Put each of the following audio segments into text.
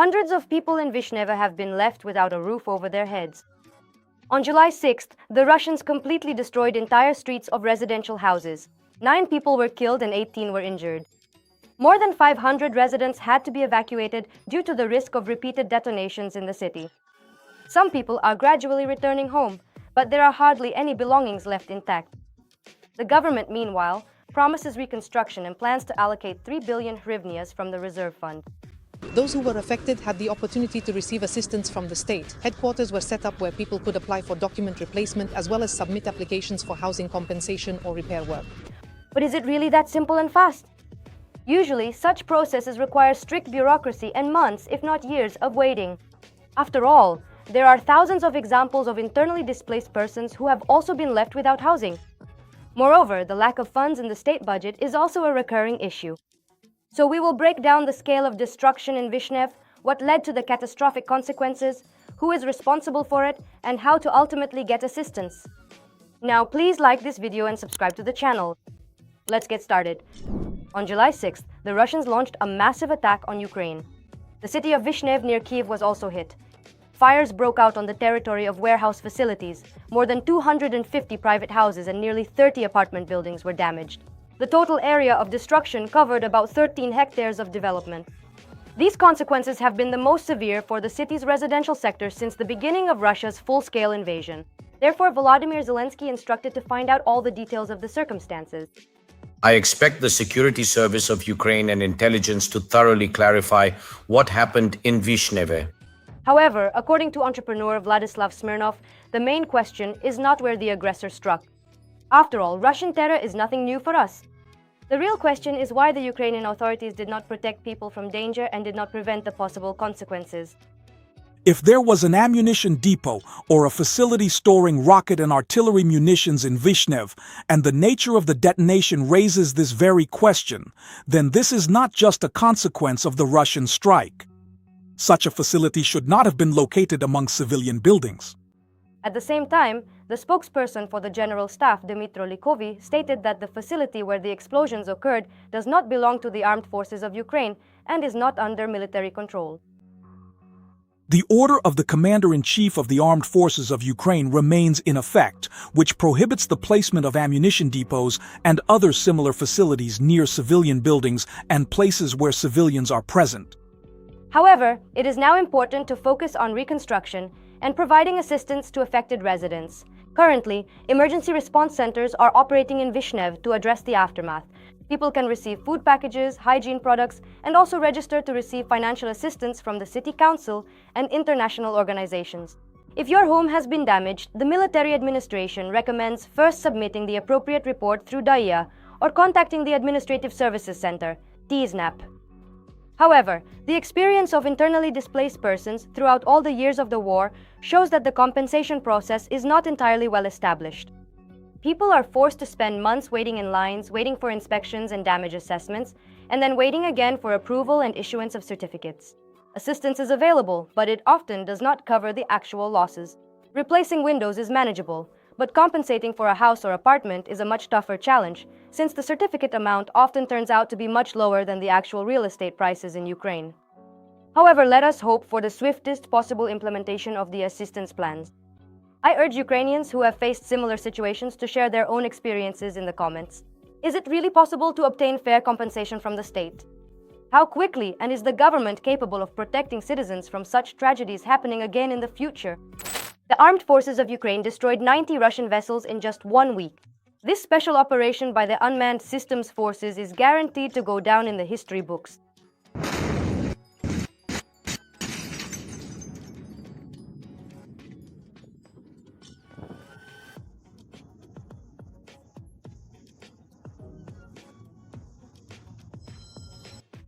Hundreds of people in Vishneva have been left without a roof over their heads. On July 6th, the Russians completely destroyed entire streets of residential houses. 9 people were killed and 18 were injured. More than 500 residents had to be evacuated due to the risk of repeated detonations in the city. Some people are gradually returning home, but there are hardly any belongings left intact. The government, meanwhile, promises reconstruction and plans to allocate 3 billion hryvnias from the reserve fund. Those who were affected had the opportunity to receive assistance from the state. Headquarters were set up where people could apply for document replacement as well as submit applications for housing compensation or repair work. But is it really that simple and fast? Usually, such processes require strict bureaucracy and months, if not years, of waiting. After all, there are thousands of examples of internally displaced persons who have also been left without housing. Moreover, the lack of funds in the state budget is also a recurring issue. So we will break down the scale of destruction in Vishnev, what led to the catastrophic consequences, who is responsible for it, and how to ultimately get assistance. Now please like this video and subscribe to the channel. Let's get started. On July 6th, the Russians launched a massive attack on Ukraine. The city of Vishnev near Kyiv was also hit. Fires broke out on the territory of warehouse facilities. More than 250 private houses and nearly 30 apartment buildings were damaged. The total area of destruction covered about 13 hectares of development. These consequences have been the most severe for the city's residential sector since the beginning of Russia's full-scale invasion. Therefore, Volodymyr Zelensky instructed to find out all the details of the circumstances. I expect the security service of Ukraine and intelligence to thoroughly clarify what happened in Vishneve. However, according to entrepreneur Vladislav Smirnov, the main question is not where the aggressor struck. After all, Russian terror is nothing new for us. The real question is why the Ukrainian authorities did not protect people from danger and did not prevent the possible consequences. If there was an ammunition depot or a facility storing rocket and artillery munitions in Vishnev, and the nature of the detonation raises this very question, then this is not just a consequence of the Russian strike. Such a facility should not have been located among civilian buildings. At the same time, the spokesperson for the General Staff, Dmytro Likovy, stated that the facility where the explosions occurred does not belong to the armed forces of Ukraine and is not under military control. The order of the Commander-in-Chief of the Armed Forces of Ukraine remains in effect, which prohibits the placement of ammunition depots and other similar facilities near civilian buildings and places where civilians are present. However, it is now important to focus on reconstruction and providing assistance to affected residents. Currently, emergency response centers are operating in Vishnev to address the aftermath. People can receive food packages, hygiene products, and also register to receive financial assistance from the city council and international organizations. If your home has been damaged, the military administration recommends first submitting the appropriate report through DAIA or contacting the Administrative Services Center, TSNAP. However, the experience of internally displaced persons throughout all the years of the war shows that the compensation process is not entirely well established. People are forced to spend months waiting in lines, waiting for inspections and damage assessments, and then waiting again for approval and issuance of certificates. Assistance is available, but it often does not cover the actual losses. Replacing windows is manageable, but compensating for a house or apartment is a much tougher challenge, since the certificate amount often turns out to be much lower than the actual real estate prices in Ukraine. However, let us hope for the swiftest possible implementation of the assistance plans. I urge Ukrainians who have faced similar situations to share their own experiences in the comments. Is it really possible to obtain fair compensation from the state? How quickly, and is the government capable of protecting citizens from such tragedies happening again in the future? The armed forces of Ukraine destroyed 90 Russian vessels in just 1 week. This special operation by the Unmanned Systems Forces is guaranteed to go down in the history books.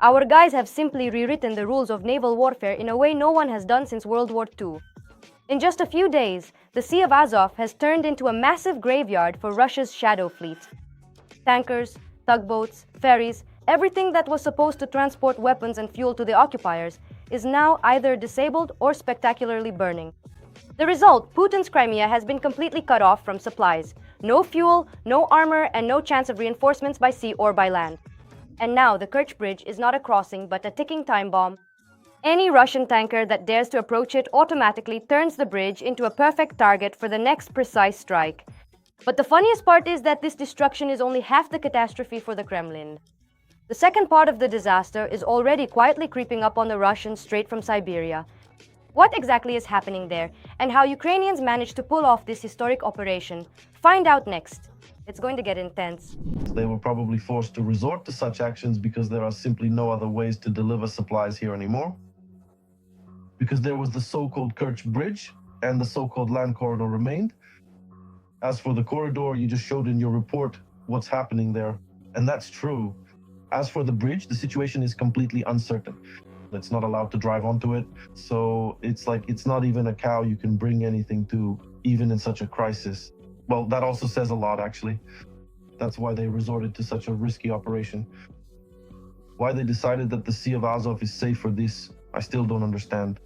Our guys have simply rewritten the rules of naval warfare in a way no one has done since World War II. In just a few days, the Sea of Azov has turned into a massive graveyard for Russia's shadow fleet. Tankers, tugboats, ferries, everything that was supposed to transport weapons and fuel to the occupiers is now either disabled or spectacularly burning. The result, Putin's Crimea has been completely cut off from supplies. No fuel, no armor, and no chance of reinforcements by sea or by land. And now the Kerch Bridge is not a crossing but a ticking time bomb. Any Russian tanker that dares to approach it automatically turns the bridge into a perfect target for the next precise strike. But the funniest part is that this destruction is only half the catastrophe for the Kremlin. The second part of the disaster is already quietly creeping up on the Russians straight from Siberia. What exactly is happening there, and how Ukrainians managed to pull off this historic operation? Find out next. It's going to get intense. They were probably forced to resort to such actions because there are simply no other ways to deliver supplies here anymore. Because there was the so-called Kerch Bridge and the so-called land corridor remained. As for the corridor, you just showed in your report what's happening there, and that's true. As for the bridge, the situation is completely uncertain. It's not allowed to drive onto it, so it's like it's not even a cow you can bring anything to, even in such a crisis. Well, that also says a lot, actually. That's why they resorted to such a risky operation. Why they decided that the Sea of Azov is safe for this, I still don't understand.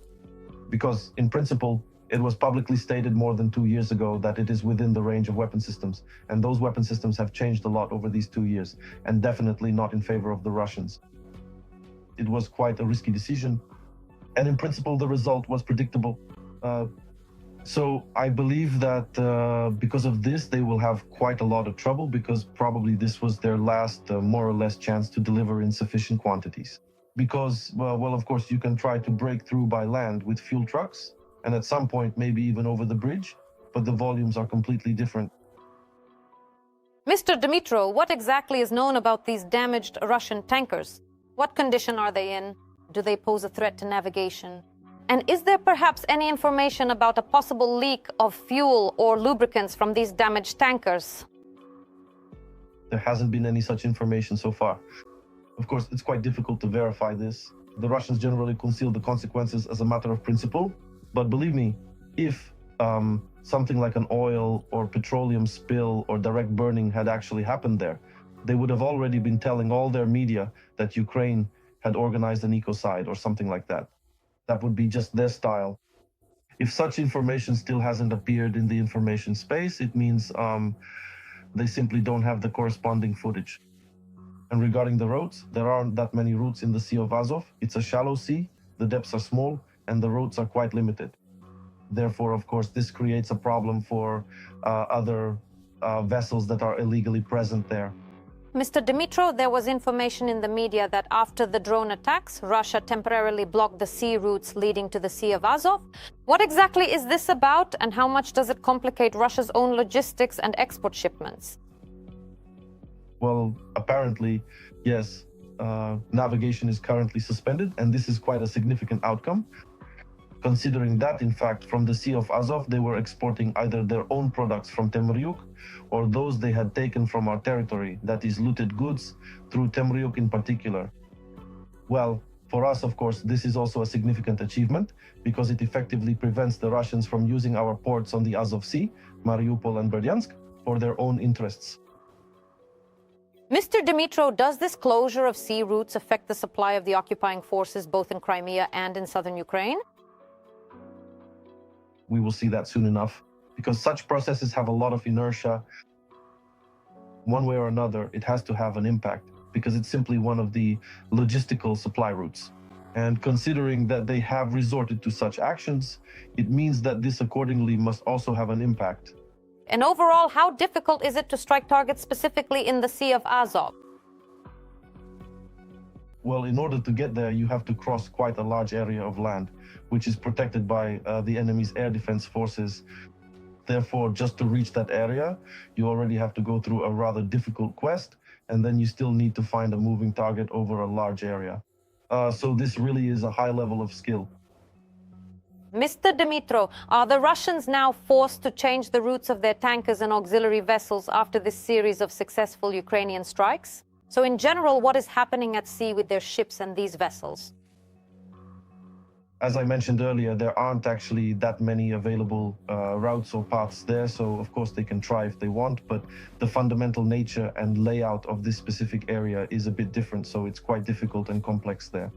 Because, in principle, it was publicly stated more than 2 years ago that it is within the range of weapon systems, and those weapon systems have changed a lot over these 2 years, and definitely not in favor of the Russians. It was quite a risky decision, and in principle the result was predictable. So I believe that because of this they will have quite a lot of trouble, because probably this was their last more or less chance to deliver in sufficient quantities. Because, well, of course you can try to break through by land with fuel trucks, and at some point maybe even over the bridge, but the volumes are completely different. Mr. Dmytro, what exactly is known about these damaged Russian tankers? What condition are they in? Do they pose a threat to navigation? And is there perhaps any information about a possible leak of fuel or lubricants from these damaged tankers? There hasn't been any such information so far. Of course, it's quite difficult to verify this. The Russians generally conceal the consequences as a matter of principle. But believe me, if something like an oil or petroleum spill or direct burning had actually happened there, they would have already been telling all their media that Ukraine had organized an ecocide or something like that. That would be just their style. If such information still hasn't appeared in the information space, it means they simply don't have the corresponding footage. And regarding the roads, there aren't that many routes in the Sea of Azov. It's a shallow sea, the depths are small, and the roads are quite limited. Therefore, of course, this creates a problem for other vessels that are illegally present there. Mr. Dmytro, there was information in the media that after the drone attacks, Russia temporarily blocked the sea routes leading to the Sea of Azov. What exactly is this about, and how much does it complicate Russia's own logistics and export shipments? Well, apparently, yes, navigation is currently suspended, and this is quite a significant outcome. Considering that, in fact, from the Sea of Azov, they were exporting either their own products from Temryuk or those they had taken from our territory, that is, looted goods, through Temryuk in particular. Well, for us, of course, this is also a significant achievement because it effectively prevents the Russians from using our ports on the Azov Sea, Mariupol and Berdyansk, for their own interests. Mr. Dmytro, does this closure of sea routes affect the supply of the occupying forces both in Crimea and in southern Ukraine? We will see that soon enough, because such processes have a lot of inertia. One way or another, it has to have an impact, because it's simply one of the logistical supply routes. And considering that they have resorted to such actions, it means that this accordingly must also have an impact. And overall, how difficult is it to strike targets specifically in the Sea of Azov? Well, in order to get there, you have to cross quite a large area of land, which is protected by the enemy's air defense forces. Therefore, just to reach that area, you already have to go through a rather difficult quest, and then you still need to find a moving target over a large area. So this really is a high level of skill. Mr. Dmytro, are the Russians now forced to change the routes of their tankers and auxiliary vessels after this series of successful Ukrainian strikes? So in general, what is happening at sea with their ships and these vessels? As I mentioned earlier, there aren't actually that many available routes or paths there, so of course they can try if they want, but the fundamental nature and layout of this specific area is a bit different, so it's quite difficult and complex there.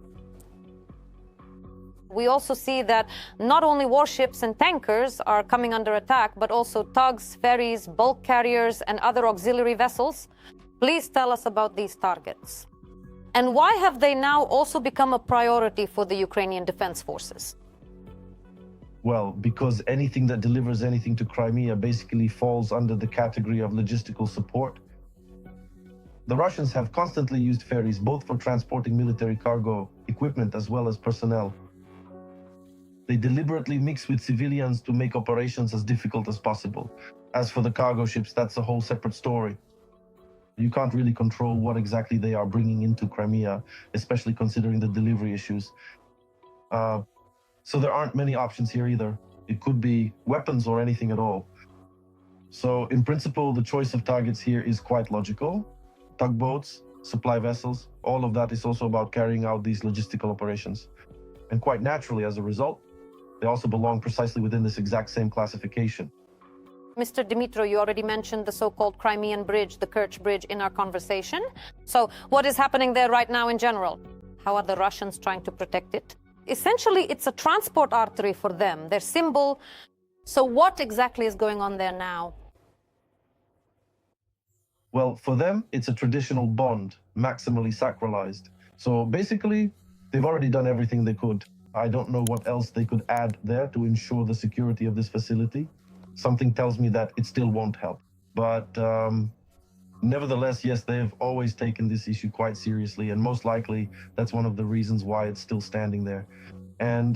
We also see that not only warships and tankers are coming under attack, but also tugs, ferries, bulk carriers, and other auxiliary vessels. Please tell us about these targets. And why have they now also become a priority for the Ukrainian Defense Forces? Well, because anything that delivers anything to Crimea basically falls under the category of logistical support. The Russians have constantly used ferries both for transporting military cargo, equipment, as well as personnel. They deliberately mix with civilians to make operations as difficult as possible. As for the cargo ships, that's a whole separate story. You can't really control what exactly they are bringing into Crimea, especially considering the delivery issues. So there aren't many options here either. It could be weapons or anything at all. So in principle, the choice of targets here is quite logical. Tugboats, supply vessels, all of that is also about carrying out these logistical operations. And quite naturally, as a result, they also belong precisely within this exact same classification. Mr. Dmytro, you already mentioned the so-called Crimean Bridge, the Kerch Bridge, in our conversation. So what is happening there right now in general? How are the Russians trying to protect it? Essentially, it's a transport artery for them, their symbol. So what exactly is going on there now? Well, for them, it's a traditional bond, maximally sacralized. So basically, they've already done everything they could. I don't know what else they could add there to ensure the security of this facility. Something tells me that it still won't help. But nevertheless, yes, they've always taken this issue quite seriously, and most likely that's one of the reasons why it's still standing there. And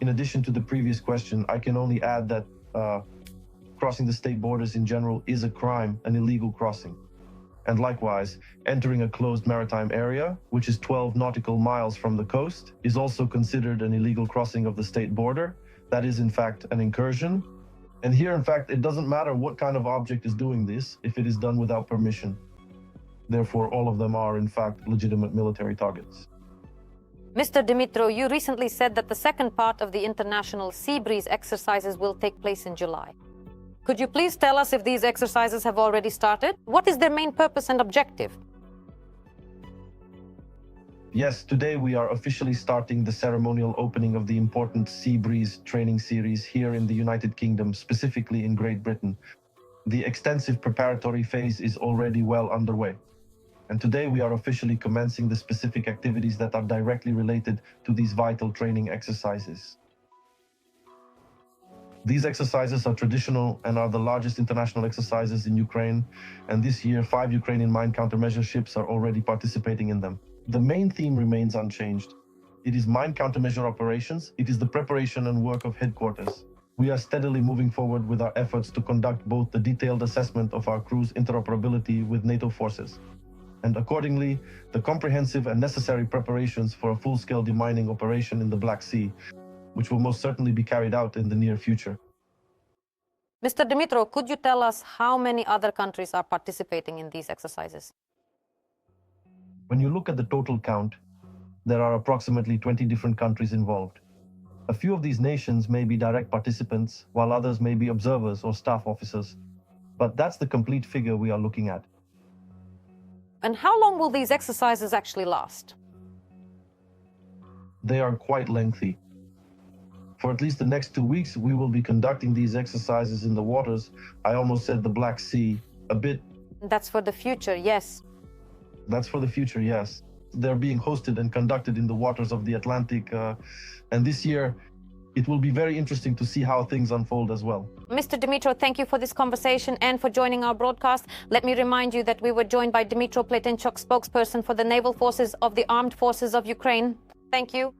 in addition to the previous question, I can only add that crossing the state borders in general is a crime, an illegal crossing. And likewise, entering a closed maritime area, which is 12 nautical miles from the coast, is also considered an illegal crossing of the state border. That is, in fact, an incursion. And here, in fact, it doesn't matter what kind of object is doing this if it is done without permission. Therefore, all of them are, in fact, legitimate military targets. Mr. Dmytro, you recently said that the second part of the international Sea Breeze exercises will take place in July. Could you please tell us if these exercises have already started? What is their main purpose and objective? Yes, today we are officially starting the ceremonial opening of the important Sea Breeze training series here in the United Kingdom, specifically in Great Britain. The extensive preparatory phase is already well underway. And today we are officially commencing the specific activities that are directly related to these vital training exercises. These exercises are traditional and are the largest international exercises in Ukraine, and this year 5 Ukrainian mine countermeasure ships are already participating in them. The main theme remains unchanged. It is mine countermeasure operations. It is the preparation and work of headquarters. We are steadily moving forward with our efforts to conduct both the detailed assessment of our crew's interoperability with NATO forces, and accordingly, the comprehensive and necessary preparations for a full-scale demining operation in the Black Sea, which will most certainly be carried out in the near future. Mr. Dmytro, could you tell us how many other countries are participating in these exercises? When you look at the total count, there are approximately 20 different countries involved. A few of these nations may be direct participants, while others may be observers or staff officers. But that's the complete figure we are looking at. And how long will these exercises actually last? They are quite lengthy. For at least the next 2 weeks, we will be conducting these exercises in the waters, I almost said the Black Sea, a bit. That's for the future, yes. That's for the future, yes. They're being hosted and conducted in the waters of the Atlantic. And this year, it will be very interesting to see how things unfold as well. Mr. Dmytro, thank you for this conversation and for joining our broadcast. Let me remind you that we were joined by Dmytro Pletenchuk, spokesperson for the Naval Forces of the Armed Forces of Ukraine. Thank you.